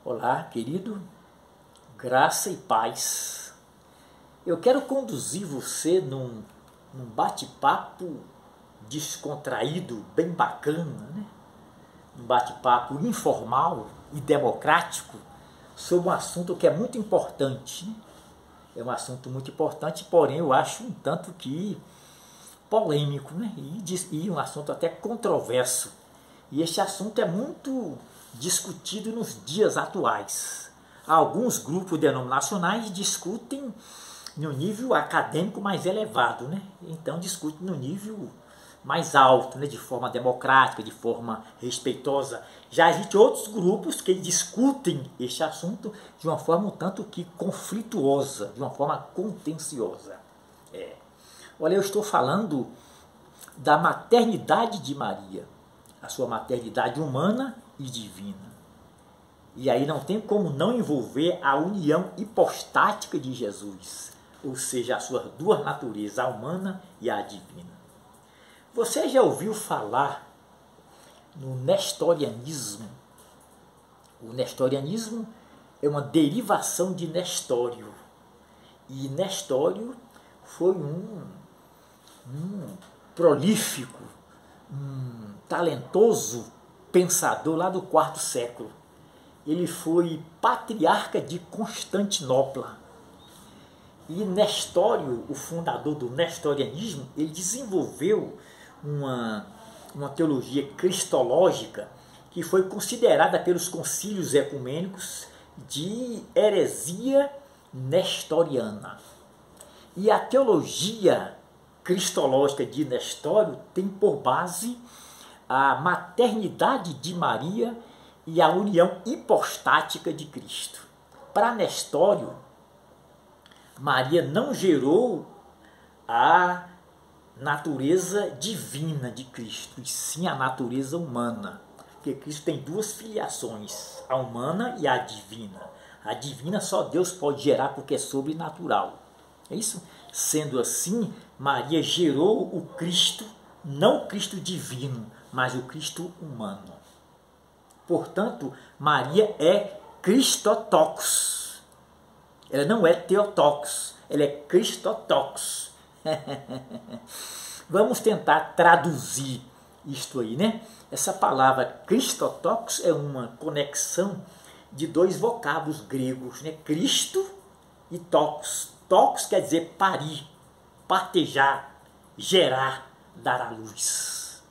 Olá, querido, graça e paz. Eu quero conduzir você num bate-papo descontraído, bem bacana, né? Um bate-papo informal e democrático sobre um assunto que é muito importante, né? É um assunto muito importante, porém eu acho um tanto que polêmico, né? E um assunto até controverso. E este assunto é muito discutido nos dias atuais. Alguns grupos denominacionais discutem no nível acadêmico mais elevado, né? Então discutem no nível mais alto, né? De forma democrática, de forma respeitosa. Já existem outros grupos que discutem este assunto de uma forma um tanto que conflituosa, de uma forma contenciosa. Olha, eu estou falando da maternidade de Maria, a sua maternidade humana e divina. E aí não tem como não envolver a união hipostática de Jesus, ou seja, as suas duas naturezas, a humana e a divina. Você já ouviu falar no nestorianismo? O nestorianismo é uma derivação de Nestório. E Nestório foi um prolífico, talentoso pensador lá do quarto século. Ele foi patriarca de Constantinopla. E Nestório, o fundador do nestorianismo, ele desenvolveu uma teologia cristológica que foi considerada pelos concílios ecumênicos de heresia nestoriana. E a teologia cristológica de Nestório tem por base a maternidade de Maria e a união hipostática de Cristo. Para Nestório, Maria não gerou a natureza divina de Cristo, e sim a natureza humana. Porque Cristo tem duas filiações, a humana e a divina. A divina só Deus pode gerar porque é sobrenatural. É isso? Sendo assim, Maria gerou o Cristo, não o Cristo divino, mas o Cristo humano. Portanto, Maria é Christotokos. Ela não é Theotokos, ela é Christotokos. Vamos tentar traduzir isto aí, né? Essa palavra Christotokos é uma conexão de dois vocábulos gregos, né? Cristo e tokos. Tokos quer dizer parir, partejar, gerar, dar à luz.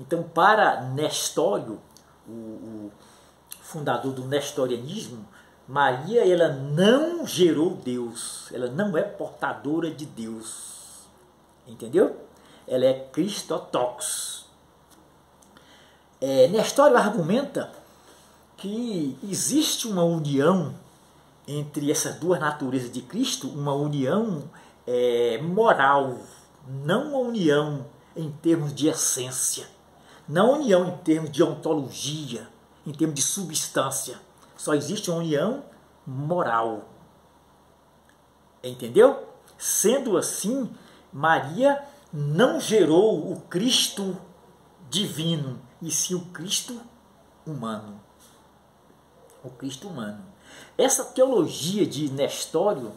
Então, para Nestório, o fundador do nestorianismo, Maria ela não gerou Deus, ela não é portadora de Deus, entendeu? Ela é Christotokos. Nestório argumenta que existe uma união entre essas duas naturezas de Cristo, uma união moral, não uma união em termos de essência, não união em termos de ontologia, em termos de substância. Só existe uma união moral. Entendeu? Sendo assim, Maria não gerou o Cristo divino, e sim o Cristo humano. O Cristo humano. Essa teologia de Nestório,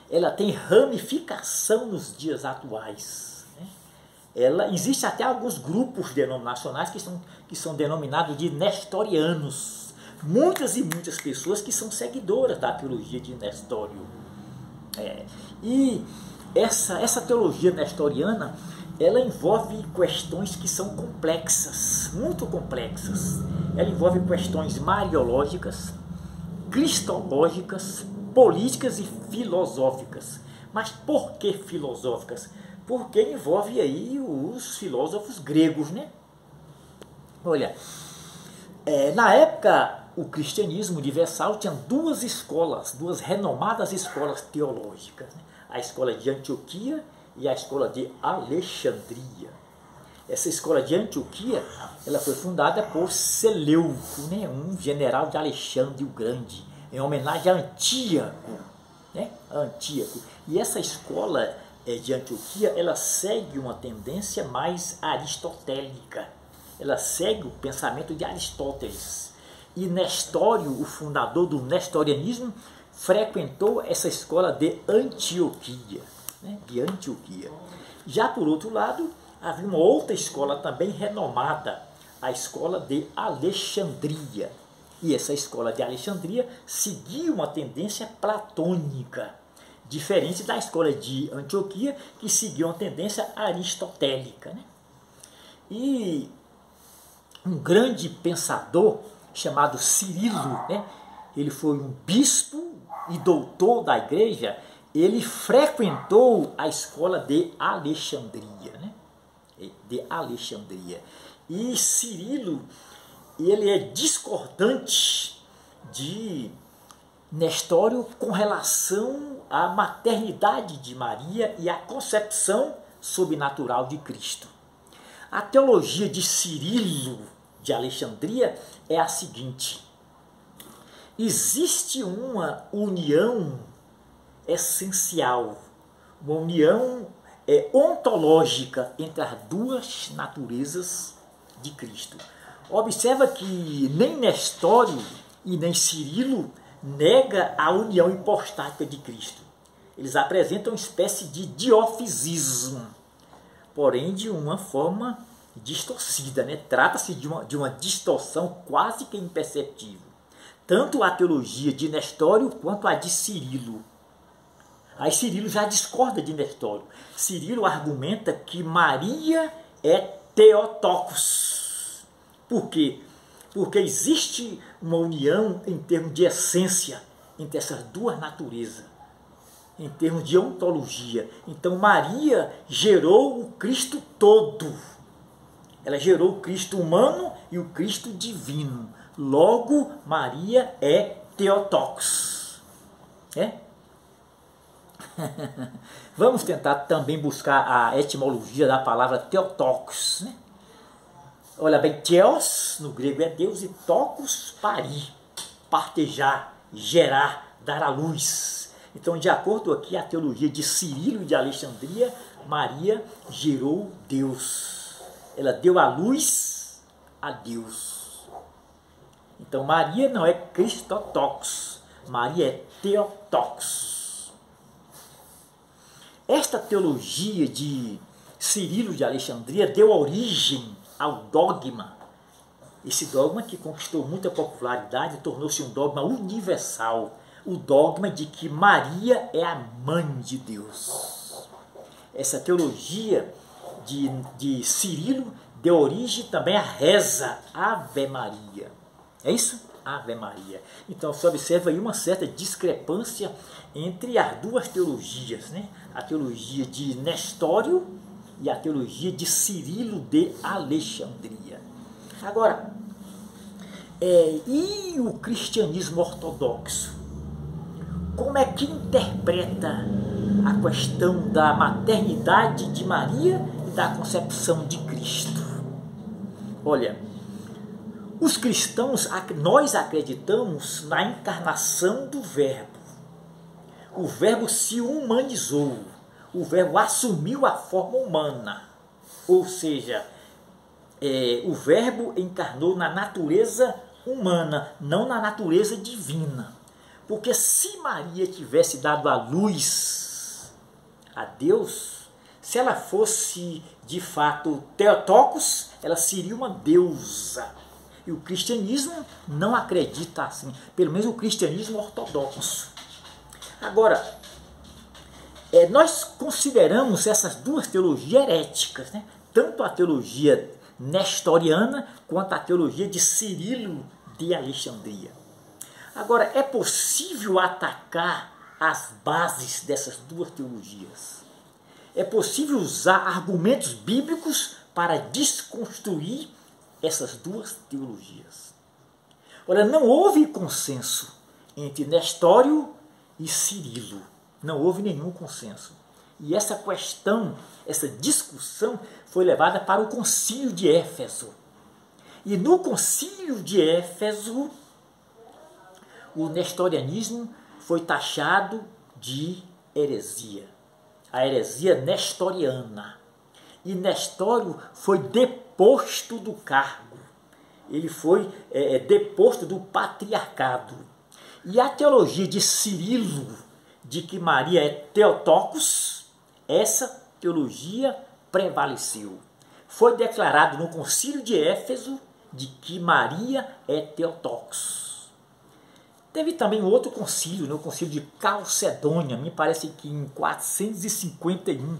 ela tem ramificação nos dias atuais. Existe até alguns grupos denominacionais que são denominados de nestorianos. Muitas e muitas pessoas que são seguidoras da teologia de Nestório. E essa teologia nestoriana, ela envolve questões que são complexas, muito complexas. Ela envolve questões mariológicas, cristológicas, políticas e filosóficas. Mas por que filosóficas? Porque envolve aí os filósofos gregos, né? Olha, na época o cristianismo universal tinha duas escolas, duas renomadas escolas teológicas, né? A escola de Antioquia e a escola de Alexandria. Essa escola de Antioquia, ela foi fundada por Seleuco, né? Um general de Alexandre o Grande, em homenagem a Antíaco, né? Antíaco. E essa escola de Antioquia, ela segue uma tendência mais aristotélica. Ela segue o pensamento de Aristóteles. e Nestório, o fundador do nestorianismo, frequentou essa escola de Antioquia, né? De Antioquia. Já por outro lado, havia uma outra escola também renomada, a escola de Alexandria. E essa escola de Alexandria seguia uma tendência platônica, diferente da escola de Antioquia, que seguia uma tendência aristotélica, né? E um grande pensador chamado Cirilo, né? Ele foi um bispo e doutor da igreja, ele frequentou a escola de Alexandria, né? De Alexandria. E Cirilo, ele é discordante de Nestório com relação à maternidade de Maria e à concepção sobrenatural de Cristo. A teologia de Cirilo de Alexandria é a seguinte: existe uma união essencial, uma união ontológica entre as duas naturezas de Cristo. Observa que nem Nestório e nem Cirilo nega a união hipostática de Cristo. Eles apresentam uma espécie de diofisismo, porém de uma forma distorcida, né? Trata-se de uma distorção quase que imperceptível. Tanto a teologia de Nestório quanto a de Cirilo. Aí Cirilo já discorda de Nestório. Cirilo argumenta que Maria é Theotokos. Por quê? Porque existe uma união em termos de essência entre essas duas naturezas, em termos de ontologia. Então Maria gerou o Cristo todo. Ela gerou o Cristo humano e o Cristo divino. Logo, Maria é Theotokos. Vamos tentar também buscar a etimologia da palavra Theotokos, né? Olha bem, Theos no grego é Deus e tokos, parir, partejar, gerar, dar à luz. Então, de acordo aqui a teologia de Cirilo de Alexandria, Maria gerou Deus. Ela deu à luz a Deus. Então Maria não é Christotokos, Maria é Theotokos. Esta teologia de Cirilo de Alexandria deu origem ao dogma. Esse dogma que conquistou muita popularidade, tornou-se um dogma universal. O dogma de que Maria é a mãe de Deus. Essa teologia de Cirilo deu origem também à reza Ave Maria. É isso? Ave Maria. Então se observa aí uma certa discrepância entre as duas teologias, né? A teologia de Nestório e a teologia de Cirilo de Alexandria. Agora, e o cristianismo ortodoxo? Como é que interpreta a questão da maternidade de Maria e da concepção de Cristo? Olha, os cristãos, nós acreditamos na encarnação do Verbo. O Verbo se humanizou. O Verbo assumiu a forma humana. Ou seja, o Verbo encarnou na natureza humana, não na natureza divina. Porque se Maria tivesse dado a luz a Deus, se ela fosse de fato Theotokos, ela seria uma deusa. E o cristianismo não acredita assim, pelo menos o cristianismo ortodoxo. Agora, nós consideramos essas duas teologias heréticas, né? Tanto a teologia nestoriana quanto a teologia de Cirilo de Alexandria. Agora, é possível atacar as bases dessas duas teologias. É possível usar argumentos bíblicos para desconstruir essas duas teologias. Olha, não houve consenso entre Nestório e Cirilo. Não houve nenhum consenso. E essa questão, essa discussão foi levada para o Concílio de Éfeso. E no Concílio de Éfeso, o nestorianismo foi taxado de heresia. A heresia nestoriana. E Nestório foi deposto do cargo. ele foi deposto do patriarcado. E a teologia de Cirilo, de que Maria é Theotokos, essa teologia prevaleceu. Foi declarado no Concílio de Éfeso de que Maria é Theotokos. Teve também outro concílio, o concílio de Calcedônia, me parece que em 451.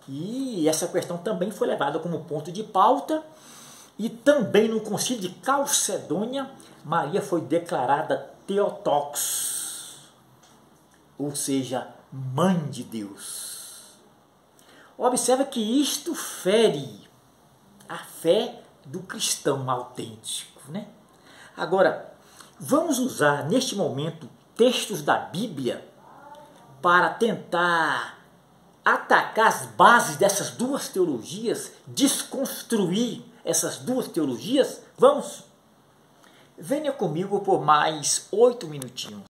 E essa questão também foi levada como ponto de pauta. E também no concílio de Calcedônia, Maria foi declarada Theotokos, ou seja, mãe de Deus. Observa que isto fere a fé do cristão autêntico, né? Agora, vamos usar neste momento textos da Bíblia para tentar atacar as bases dessas duas teologias, desconstruir essas duas teologias? Vamos? Venha comigo por mais 8 minutinhos.